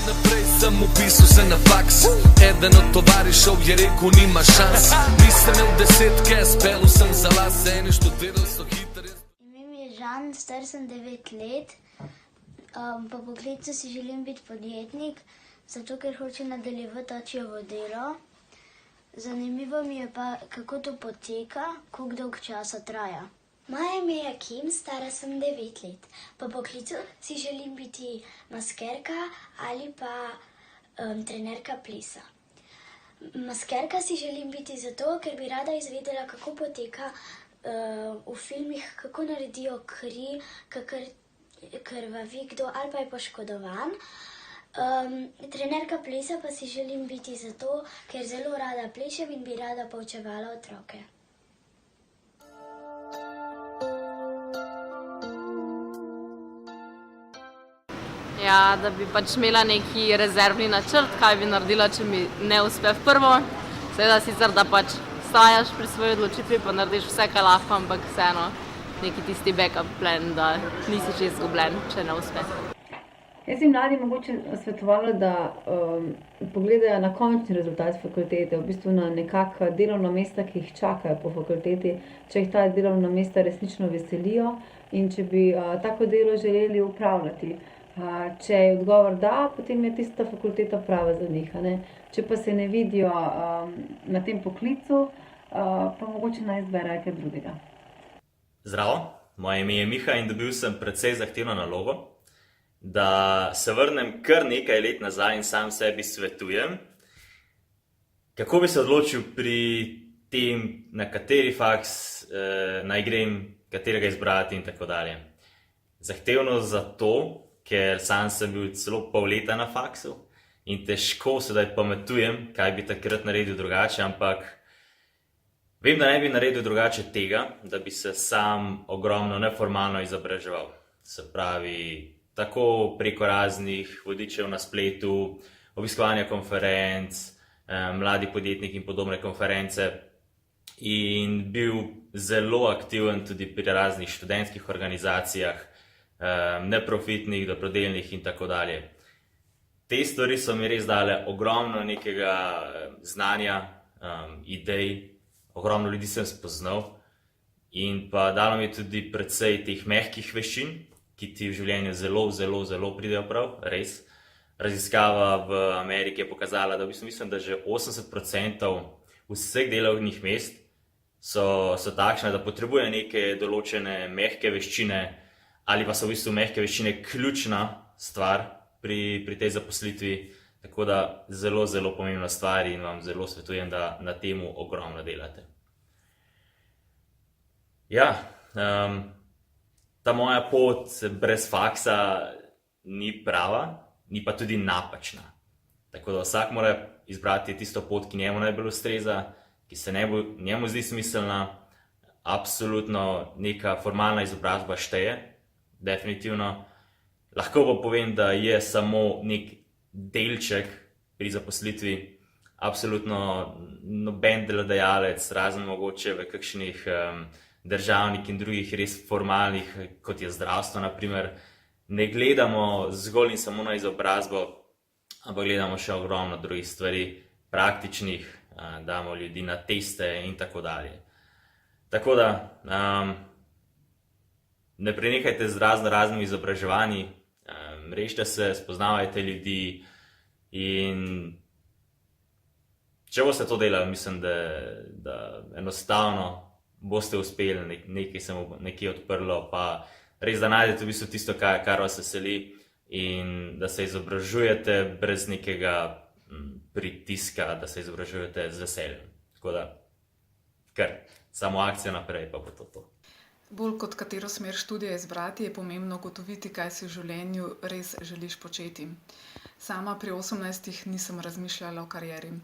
naprej sem upisal se na faks. Eden od tovarišev je rekel, nima šans. Nisem imel desetke, spelil sem za las. Eni študiral so hitro. Ime mi je Žan, star sem 9 let. Po poklicu si želim biti podjetnik, zato ker hočem nadaljevati očevo delo. Zanimivo mi je pa, kako to poteka, koliko dolg časa traja. Moje ime je Kim, stara sem 9 let. Po poklicu si želim biti maskerka ali pa trenerka plesa. Maskerka si želim biti zato, ker bi rada izvedela, kako poteka v filmih, kako naredijo kri, krvavi kdo ali pa je poškodovan. Trenerka plesa pa si želim biti zato, ker zelo rada plešem in bi rada poučevala otroke. Ja, da bi pač imela neki rezervni načrt, kaj bi naredila, če mi ne uspe v prvo. Seveda sicer, da pač stajaš pri svoji odločitvi, pa narediš vse, kaj lahko, ampak vseeno neki tisti backup plan, da nisi že izgubljen, če ne uspe. Jaz bi mladi mogoče svetovala, da pogledajo na končni rezultat fakultete, v bistvu na nekakva delovna mesta, ki jih čakajo po fakulteti, če jih ta delovna mesta resnično veselijo in če bi tako delo želeli upravljati. Če je odgovor da, potem je tista fakulteta prava za njih, ne? Če pa se ne vidijo na tem poklicu, pa mogoče naj izberejo kaj drugega. Zdravo, moje ime je Miha in dobil sem precej zahtevno nalogo, da se vrnem kar nekaj let nazaj in sam sebi svetujem, kako bi se odločil pri tem, na kateri faks naj grem, katerega izbrati in tako dalje. Zahtevno zato, ker sam sem bil celo pol leta na faksu in težko sedaj pametujem, kaj bi takrat naredil drugače, ampak vem, da ne bi naredil drugače tega, da bi se sam ogromno neformalno izobraževal. Se pravi, tako preko raznih vodičev na spletu, obiskovanja konferenc, mladi podjetniki in podobne konference in bil zelo aktiven tudi pri raznih študentskih organizacijah, neprofitnih, dobrodelnih in tako dalje. Te stvari so mi res dale ogromno nekega znanja, idej, ogromno ljudi sem spoznal in pa dalo mi tudi precej teh mehkih veščin, ki ti v življenju zelo pridejo prav, res. Raziskava v Ameriki je pokazala, da v bistvu mislim, da že 80% vseh delovnih mest so takšne, da potrebuje neke določene mehke veščine ali pa so v bistvu mehke veščine ključna stvar pri tej zaposlitvi, tako da zelo pomembna stvar in vam zelo svetujem, da na temu ogromno delate. Ja, ta moja pot brez faksa ni prava, ni pa tudi napačna. Tako da vsak mora izbrati tisto pot, ki njemu najbolj ustreza, ki se njemu zdi smiselna. Absolutno neka formalna izobrazba šteje, definitivno. Lahko pa povem, da je samo nek delček pri zaposlitvi. Absolutno noben delodajalec, razen mogoče v kakšnih državnih in drugih res formalnih, kot je zdravstvo na primer, ne gledamo zgolj in samo na izobrazbo, ampak gledamo še ogromno drugih stvari, praktičnih, damo ljudi na teste in tako dalje. Tako da, ne prenehajte z raznimi izobraževanji, rešte se, spoznavajte ljudi in če boste to delali, mislim, da enostavno boste uspeli, nekaj se bo nekje odprlo, pa res, da najdete v bistvu tisto, kar vas veseli in da se izobražujete brez nekega pritiska, da se izobražujete z veseljem. Tako da, kar samo akcija naprej, pa bo to. Bolj kot katero smer študija izbrati, je pomembno ugotoviti, kaj si v življenju res želiš početi. Sama pri 18 nisem razmišljala o karieri.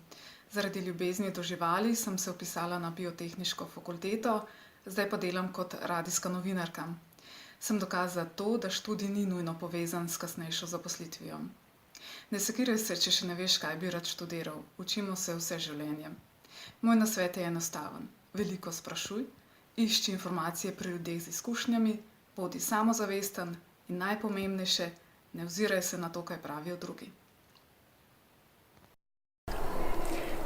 Zaradi ljubezni do živali sem se vpisala na biotehniško fakulteto, zdaj pa delam kot radijska novinarka. Sem dokaz za to, da študij ni nujno povezan s kasnejšo zaposlitvijo. Ne sekiraj se, če še ne veš, kaj bi rad študiral. Učimo se vse življenje. Moj nasvet je enostaven. Veliko sprašuj, išči informacije pri ljudeh z izkušnjami, bodi samozavesten in najpomembnejše, ne oziraj se na to, kaj pravijo drugi.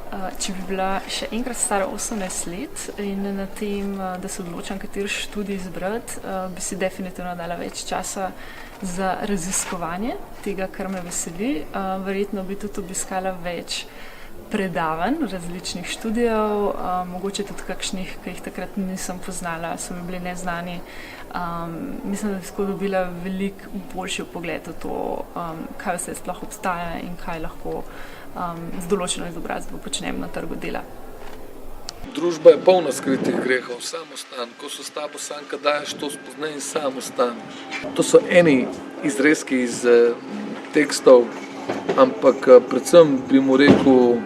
Če bi bila še enkrat stara 18 let in na tem, da se odločam, kateri študij izbrati, bi si definitivno dala več časa za raziskovanje tega, kar me veseli. Verjetno bi tudi obiskala več predavanj različnih študijev, mogoče tudi kakšnih, ki jih takrat nisem poznala, so mi bili neznani. Mislim, da bi tako dobila veliko boljši vpogled v to, kaj vse sploh obstaja in kaj lahko z določeno izobrazbo počnem na trgu dela. Družba je polna skritih grehov, samostan. Ko so s tabo sanka daješ, to spoznaj in samostan. To so eni izrezki iz tekstov, ampak predvsem bi mu rekel,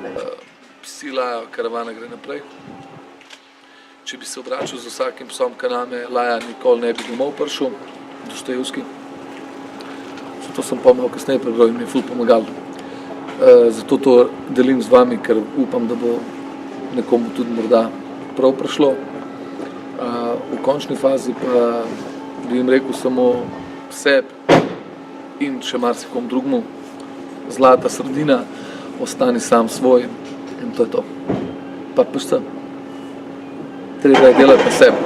psi lajajo, karavana gre naprej. Če bi se obračal z vsakim psom, ki name laja, nikoli ne bi domov prišel, Dostojevski. Zato sem pa malo kasneje prebral in mi je ful pomagal. Zato to delim z vami, ker upam, da bo nekomu tudi morda prav prišlo. V končni fazi pa bi jim rekel samo sebi in še marsikom drugmu. Zlata sredina, ostani sam svoj in to je to. Pa sem. Treba je delati na sebi.